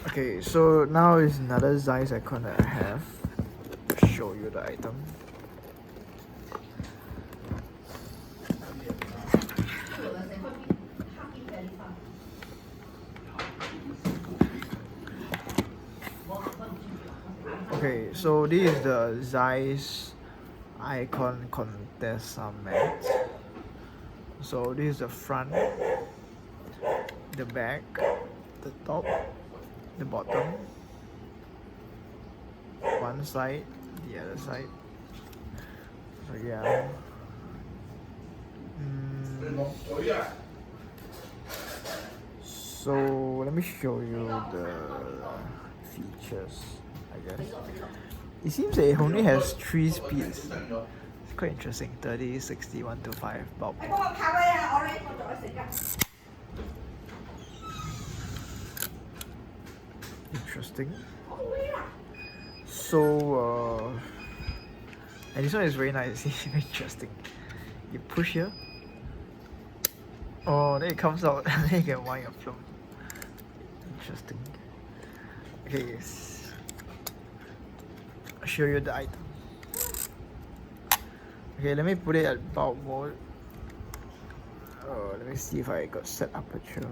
Okay, so now is another ZEISS icon that I have. Show you the item. Okay, so this is the ZEISS IKON CONTESSAMAT. So this is the front, the back, the top, the bottom, one side, the other side. So yeah. So let me show you the features, I guess. It seems that it only has 3 speeds. It's quite interesting. 30, 60, 125 bulb. Interesting. So and this one is very nice. It's very interesting. You push here. Oh, then it comes out and then you can wind your film. Interesting. Okay, yes. I'll show you the item. Okay, let me put it at bulb mode. Let me see if I got set aperture.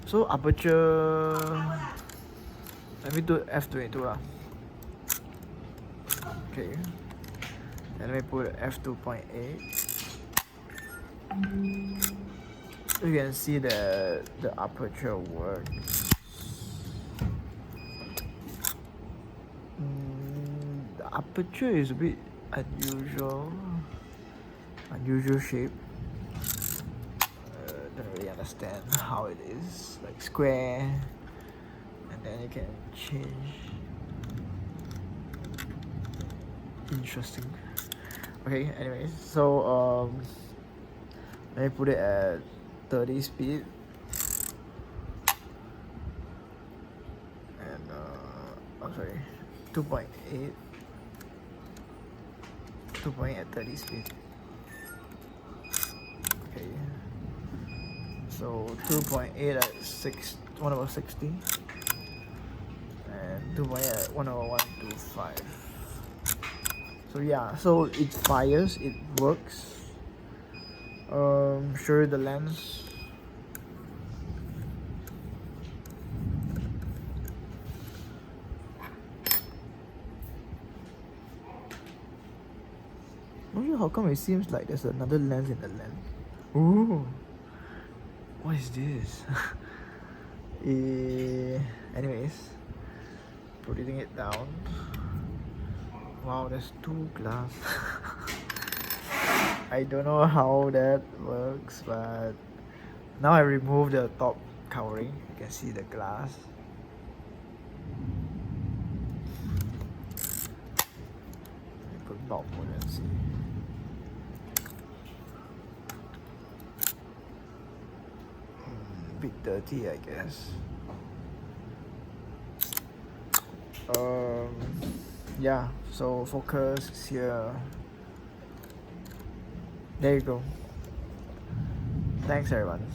So aperture, let me do f/22 lah. Okay, then let me put f2.8. So you can see that the aperture works. The aperture is a bit unusual shape. Don't really understand how it is, like square, and then you can change. Interesting. Okay, anyways, so let me put it at 30 speed, and I'm sorry, 2.8 at 30 speed. Okay, so 2.8 at 1/60, and 2.8 at 1/125. So yeah, so it fires, it works. Show you the lens. Not sure how come it seems like there's another lens in the lens. Ooh, what is this? Anyways, putting it down. Wow, there's 2 glass. I don't know how that works, but now I remove the top covering. You can see the glass. Let me put bulb mode and see. Bit dirty, I guess. Yeah, so focus here. There you go. Thanks everyone.